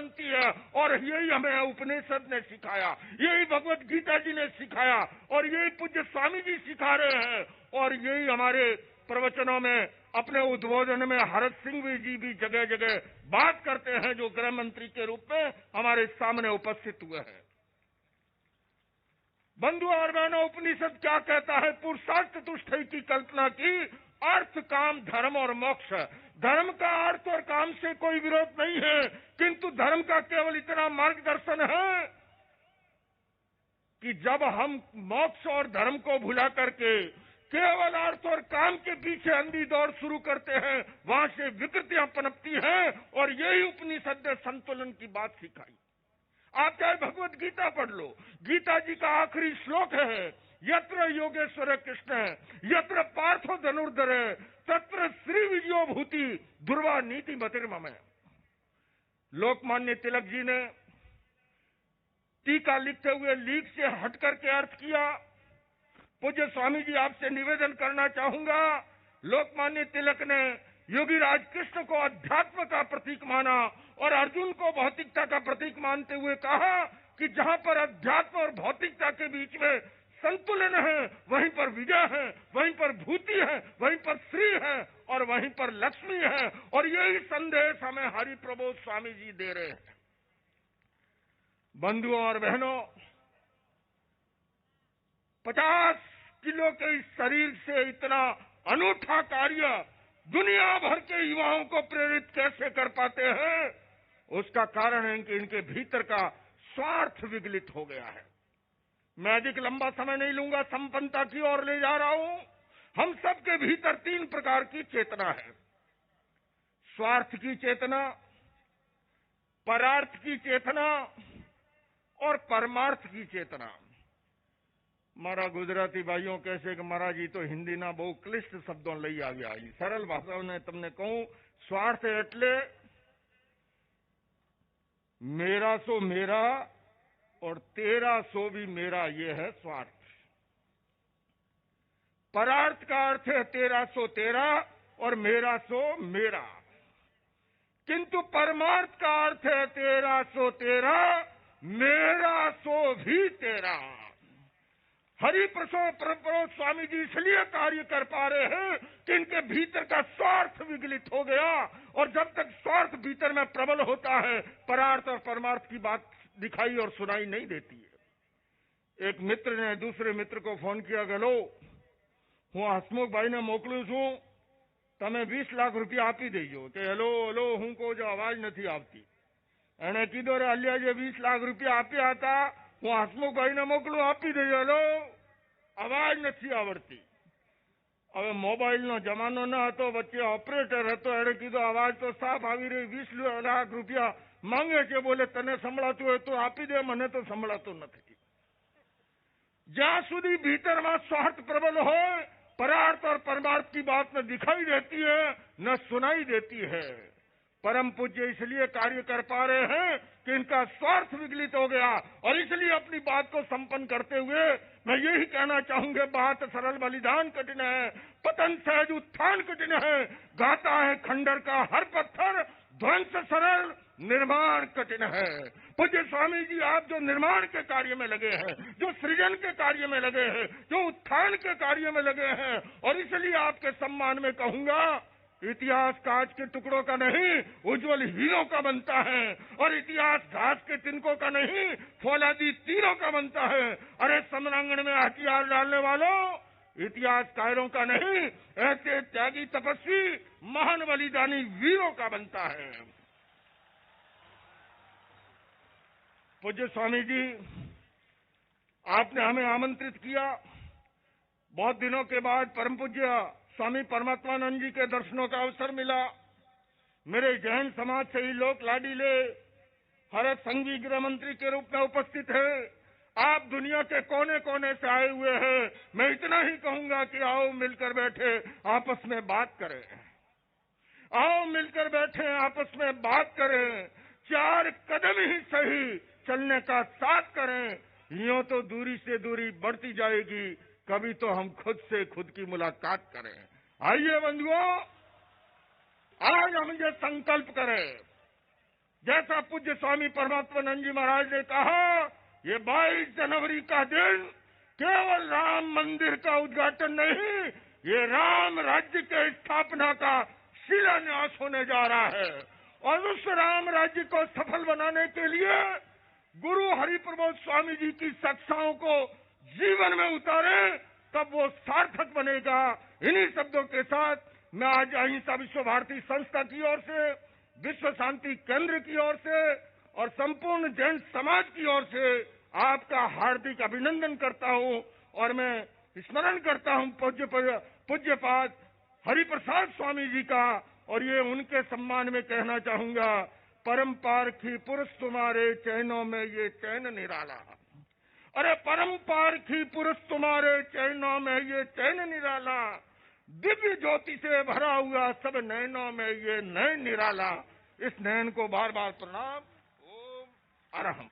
बनती है। और यही हमें उपनिषद ने सिखाया, यही भगवत गीता जी ने सिखाया, और यही पूज्य स्वामी जी सिखा रहे हैं, और यही हमारे प्रवचनों में, अपने उद्बोधन में हरत सिंह जी भी जगह जगह बात करते हैं, जो गृह मंत्री के रूप में हमारे सामने उपस्थित हुए हैं। बंधुओं और बहनों, उपनिषद क्या कहता है? पुरुषार्थ तुष्टि की कल्पना की, अर्थ काम धर्म और मोक्ष। धर्म का अर्थ और काम से कोई विरोध नहीं है, किंतु धर्म का केवल इतना मार्गदर्शन है कि जब हम मोक्ष और धर्म को भुला करके केवल अर्थ और काम के पीछे अंधी दौड़ शुरू करते हैं, वहां से विकृतियां पनपती हैं, और यही उपनिषद ने संतुलन की बात सिखाई। आप चाहे भगवत गीता पढ़ लो, गीता जी का आखिरी श्लोक है, यत्र योगेश्वर कृष्ण यत्र पार्थो धनुर्धर तत्र श्री विजयो भूति दुर्वा नीति मतिर्मम। लोकमान्य तिलक जी ने टीका लिखते हुए लीक से हट करके अर्थ किया। पूज्य स्वामी जी, आपसे निवेदन करना चाहूंगा, लोकमान्य तिलक ने योगीराज कृष्ण को अध्यात्म का प्रतीक माना और अर्जुन को भौतिकता का प्रतीक मानते हुए कहा कि जहां पर अध्यात्म और भौतिकता के बीच में संतुलन है, वहीं पर विजय है, वहीं पर भूति है, वहीं पर श्री है, और वहीं पर लक्ष्मी है। और यही संदेश हमें हरि प्रबोध स्वामी जी दे रहे हैं। बंधुओं और बहनों, 50 किलो के इस शरीर से इतना अनूठा कार्य दुनिया भर के युवाओं को प्रेरित कैसे कर पाते हैं? उसका कारण है कि इनके भीतर का स्वार्थ विगलित हो गया है। मैं अधिक लंबा समय नहीं लूंगा, संपन्नता की ओर ले जा रहा हूं। हम सबके भीतर 3 प्रकार की चेतना है: स्वार्थ की चेतना, परार्थ की चेतना और परमार्थ की चेतना। मारा गुजराती भाइयों कैसे कि महाराज जी तो हिंदी ना बहु क्लिष्ट शब्दों लई આવ્યા। सरल भाषाओं ने તમને कहूं, स्वार्थ એટલે मेरा सो मेरा और तेरा सो भी मेरा, ये है स्वार्थ। परार्थ का अर्थ है तेरा सो तेरा और मेरा सो मेरा, किंतु परमार्थ का अर्थ है तेरा सो तेरा, मेरा सो भी तेरा। हरि प्रबोध स्वामी जी इसलिए कार्य कर पा रहे हैं कि इनके भीतर का स्वार्थ विगलित हो गया, और जब तक स्वार्थ भीतर में प्रबल होता है, परार्थ और परमार्थ की बात दिखाई और सुनाई नहीं देती है। एक मित्र ने दूसरे मित्र को फोन किया, गलो હું હસમુખભાઈને મોકલું છું, તમે 20 લાખ રૂપિયા આપી દેજો। કે હેલો હેલો હું કહું છું, અવાજ નથી આવતી। એને કીધું, રે અલ્યા જે 20 લાખ રૂપિયા આપ્યા હતા, હું હસમુખભાઈને મોકલું, આપી દેજો। હેલો, અવાજ નથી આવડતી। હવે મોબાઈલનો જમાનો ન હતો, વચ્ચે ઓપરેટર હતો, એને કીધું અવાજ તો સાફ આવી રહી, 20 લાખ રૂપિયા માંગે છે, બોલે તને સંભળાતું હોય તો આપી દે, મને તો સંભળાતું નથી। જ્યાં સુધી ભીતરમાં સ્વાર્થ પ્રબલ હોય, परार्थ और परमार्थ की बात न दिखाई देती है न सुनाई देती है। परम पूज्य इसलिए कार्य कर पा रहे हैं कि इनका स्वार्थ विगलित हो गया, और इसलिए अपनी बात को संपन्न करते हुए मैं यही कहना चाहूंगा, बात सरल बलिदान कठिन है, पतन सहज उत्थान कठिन है। गाता है खंडर का हर पत्थर, ध्वंस सरल निर्माण कठिन है। पूज्य स्वामी जी, आप जो निर्माण के कार्य में लगे हैं, जो सृजन के कार्य में लगे हैं, जो उत्थान के कार्य में लगे हैं, और इसलिए आपके सम्मान में कहूंगा, इतिहास कांच के टुकड़ों का नहीं, उज्जवल हीरों का बनता है, और इतिहास घास के तिनकों का नहीं, फौलादी तीरों का बनता है। अरे समरांगण में हथियार डालने वालों, इतिहास कायरों का नहीं, ऐसे त्यागी तपस्वी महान बलिदानी वीरों का बनता है। पूज्य स्वामी जी, आपने हमें आमंत्रित किया। बहुत दिनों के बाद परम पूज्य स्वामी परमात्मानंद जी के दर्शनों का अवसर मिला। मेरे जैन समाज से ही लोग लाडीले हरत संघवी गृह मंत्री के रूप में उपस्थित है। आप दुनिया के कोने कोने से आए हुए हैं। मैं इतना ही कहूंगा कि आओ मिलकर बैठे आपस में बात करें, आओ मिलकर बैठे आपस में बात करें, 4 कदम ही सही चलने का साथ करें। यूं तो दूरी से दूरी बढ़ती जाएगी, कभी तो हम खुद से खुद की मुलाकात करें। आइए बंधुओं, आज हम ये संकल्प करें जैसा पूज्य स्वामी परमात्मानंद जी महाराज ने कहा, ये 22 जनवरी का दिन केवल राम मंदिर का उद्घाटन नहीं, ये राम राज्य के स्थापना का शिलान्यास होने जा रहा है। और उस राम राज्य को सफल बनाने के लिए गुरु हरिप्रमोद स्वामी जी की शिक्षाओं को जीवन में उतारे, तब वो सार्थक बनेगा। इन्हीं शब्दों के साथ मैं आज अहिंसा विश्व भारती संस्था की ओर से, विश्व शांति केंद्र की ओर से और संपूर्ण जैन समाज की ओर से आपका हार्दिक अभिनंदन करता हूं। और मैं स्मरण करता हूं पूज्यपाद हरिप्रसाद स्वामी जी का, और ये उनके सम्मान में कहना चाहूंगा, परम पारखी पुरुष तुम्हारे चरणों में ये चैन निराला। अरे परम पारखी पुरुष तुम्हारे चरणों में ये चैन निराला, दिव्य ज्योति से भरा हुआ सब नयनों में ये नयन निराला। इस नयन को बार बार प्रणाम। ओम अरहम।